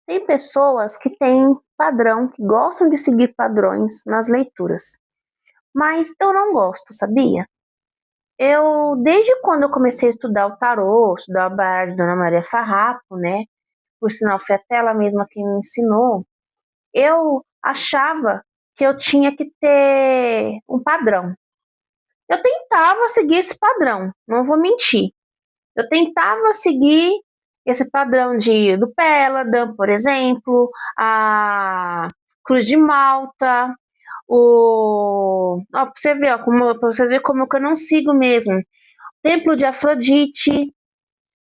Tem pessoas que têm padrão, que gostam de seguir padrões nas leituras, mas eu não gosto, sabia? Desde quando eu comecei a estudar o tarô, estudar o baralho de Dona Maria Farrapo, né? Por sinal, foi até ela mesma quem me ensinou. Eu achava que eu tinha que ter um padrão. Eu tentava seguir esse padrão, não vou mentir. Eu tentava seguir esse padrão do Péladan, por exemplo, a Cruz de Malta, pra você ver, ó, pra você ver como que eu não sigo mesmo. Templo de Afrodite,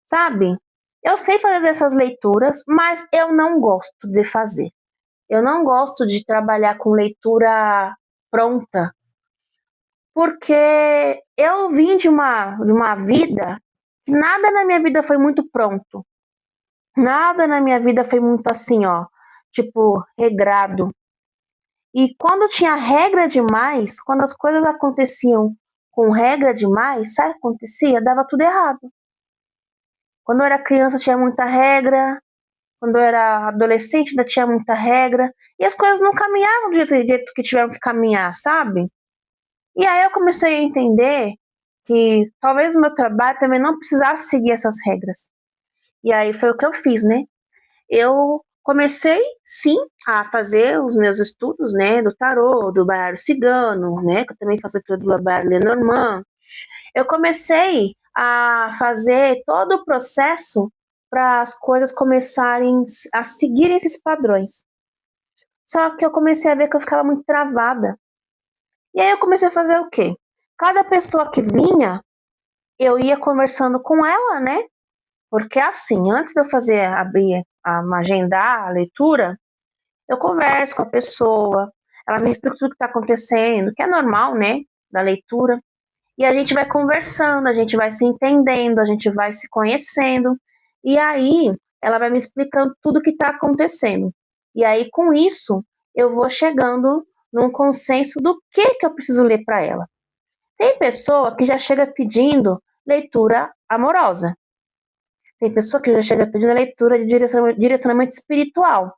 sabe? Eu sei fazer essas leituras, mas eu não gosto de fazer. Eu não gosto de trabalhar com leitura pronta, porque eu vim de uma vida, nada na minha vida foi muito pronto. Nada na minha vida foi muito assim, ó, tipo, regrado. E quando tinha regra demais, quando as coisas aconteciam com regra demais, sabe o que acontecia? Dava tudo errado. Quando eu era criança tinha muita regra, quando eu era adolescente ainda tinha muita regra, e as coisas não caminhavam do jeito que tiveram que caminhar, sabe? E aí eu comecei a entender que talvez o meu trabalho também não precisasse seguir essas regras. E aí foi o que eu fiz, né? Eu comecei, sim, a fazer os meus estudos, né, do tarô, do baralho cigano, né, que eu também faço tudo do baralho Lenormand. Eu comecei a fazer todo o processo para as coisas começarem a seguir esses padrões. Só que eu comecei a ver que eu ficava muito travada. E aí eu comecei a fazer o quê? Cada pessoa que vinha, eu ia conversando com ela, né? Porque assim, antes de eu agendar a leitura, eu converso com a pessoa, ela me explica tudo que está acontecendo, que é normal, né, da leitura, e a gente vai conversando, a gente vai se entendendo, a gente vai se conhecendo, e aí ela vai me explicando tudo o que está acontecendo. E aí, com isso, eu vou chegando num consenso do que eu preciso ler para ela. Tem pessoa que já chega pedindo leitura amorosa. Tem pessoa que já chega pedindo leitura de direcionamento espiritual.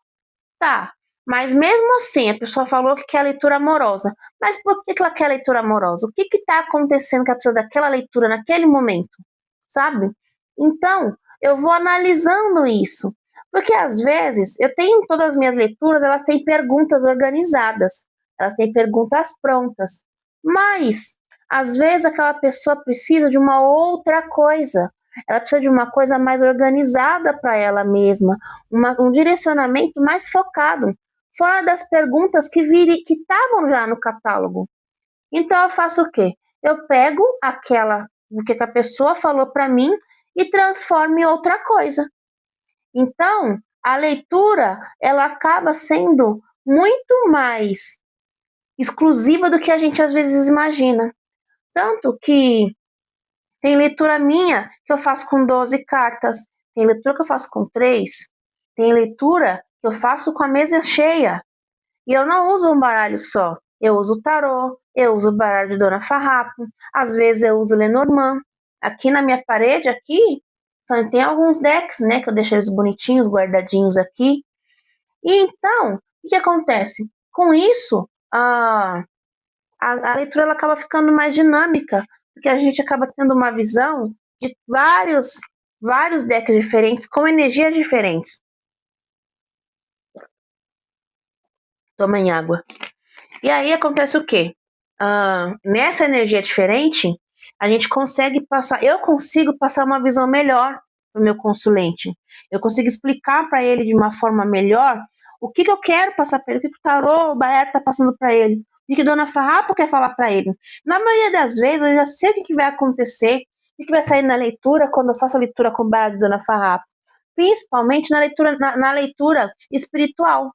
Tá, mas mesmo assim, a pessoa falou que quer leitura amorosa. Mas por que ela quer leitura amorosa? O que está acontecendo que ela precisa daquela leitura naquele momento? Sabe? Então, eu vou analisando isso. Porque às vezes, eu tenho todas as minhas leituras, elas têm perguntas organizadas. Elas têm perguntas prontas. Mas, às vezes, aquela pessoa precisa de uma outra coisa. Ela precisa de uma coisa mais organizada para ela mesma, um direcionamento mais focado, fora das perguntas que estavam já no catálogo. Então eu faço o quê? Eu pego o que a pessoa falou para mim e transformo em outra coisa. Então, a leitura, ela acaba sendo muito mais exclusiva do que a gente às vezes imagina. Tanto que tem leitura minha que eu faço com 12 cartas, tem leitura que eu faço com 3, tem leitura que eu faço com a mesa cheia. E eu não uso um baralho só. Eu uso o tarô, eu uso o baralho de Dona Farrapo, às vezes eu uso Lenormand. Aqui na minha parede, aqui, tem alguns decks, né, que eu deixo eles bonitinhos, guardadinhos aqui. E então, o que acontece? Com isso, a leitura ela acaba ficando mais dinâmica, porque a gente acaba tendo uma visão de vários decks diferentes, com energias diferentes. Tomem água. E aí acontece o quê? Nessa energia diferente, a gente consegue eu consigo passar uma visão melhor para o meu consulente. Eu consigo explicar para ele de uma forma melhor o que eu quero passar para ele, o que o tarô, o baralho está passando para ele, o que Dona Farrapo quer falar para ele. Na maioria das vezes, eu já sei o que vai acontecer, o que vai sair na leitura quando eu faço a leitura com o baralho de Dona Farrapo. Principalmente na leitura espiritual.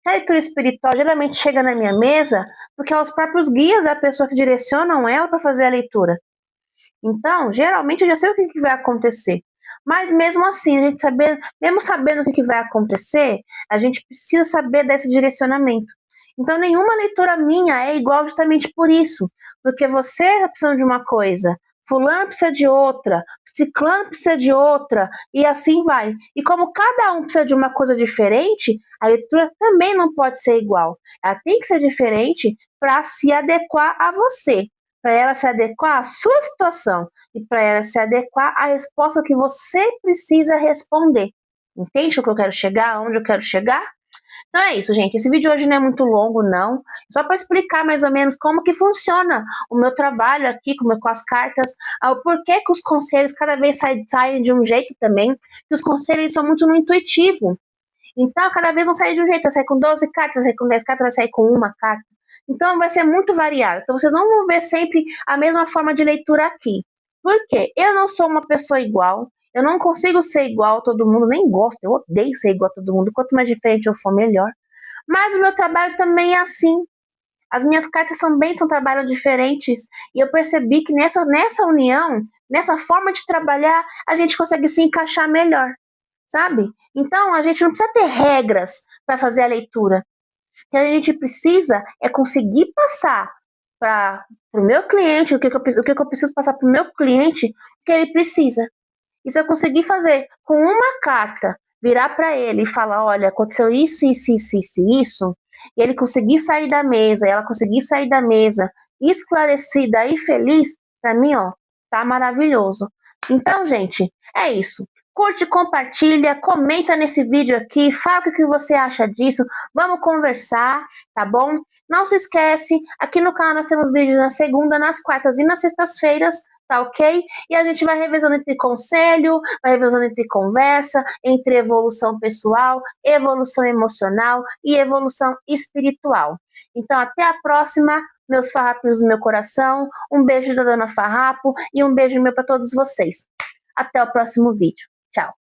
A leitura espiritual geralmente chega na minha mesa porque é os próprios guias da pessoa que direcionam ela para fazer a leitura. Então, geralmente eu já sei o que vai acontecer. Mas mesmo assim, mesmo sabendo o que vai acontecer, a gente precisa saber desse direcionamento. Então, nenhuma leitura minha é igual justamente por isso. Porque você está precisando de uma coisa, fulano precisa de outra, ciclano precisa de outra, e assim vai. E como cada um precisa de uma coisa diferente, a leitura também não pode ser igual. Ela tem que ser diferente para se adequar a você, para ela se adequar à sua situação e para ela se adequar à resposta que você precisa responder. Entende o que eu quero chegar? Onde eu quero chegar? Então é isso, gente. Esse vídeo hoje não é muito longo, não. Só para explicar mais ou menos como que funciona o meu trabalho aqui com as cartas, o porquê que os conselhos cada vez saem de um jeito também, que os conselhos são muito no intuitivo. Então, cada vez vão sair de um jeito. Vai sair com 12 cartas, vai sair com 10 cartas, vai sair com uma carta. Então, vai ser muito variado. Então, vocês não vão ver sempre a mesma forma de leitura aqui. Por quê? Eu não sou uma pessoa igual. Eu não consigo ser igual a todo mundo, nem gosto. Eu odeio ser igual a todo mundo. Quanto mais diferente eu for, melhor. Mas o meu trabalho também é assim. As minhas cartas são trabalhos diferentes. E eu percebi que nessa união, nessa forma de trabalhar, a gente consegue se encaixar melhor, sabe? Então, a gente não precisa ter regras para fazer a leitura. O que a gente precisa é conseguir passar para o meu cliente o que eu preciso passar para o meu cliente, o que ele precisa. E se eu conseguir fazer com uma carta, virar para ele e falar, olha, aconteceu isso, isso, isso, isso, isso, e ele conseguir sair da mesa, e ela conseguir sair da mesa esclarecida e feliz, para mim, ó, tá maravilhoso. Então, gente, é isso. Curte, compartilha, comenta nesse vídeo aqui, fala o que você acha disso, vamos conversar, tá bom? Não se esquece, aqui no canal nós temos vídeos na segunda, nas quartas e nas sextas-feiras, tá ok? E a gente vai revezando entre conselho, vai revezando entre conversa, entre evolução pessoal, evolução emocional e evolução espiritual. Então, até a próxima, meus farrapinhos do meu coração, um beijo da Dona Farrapo e um beijo meu para todos vocês. Até o próximo vídeo. Tchau!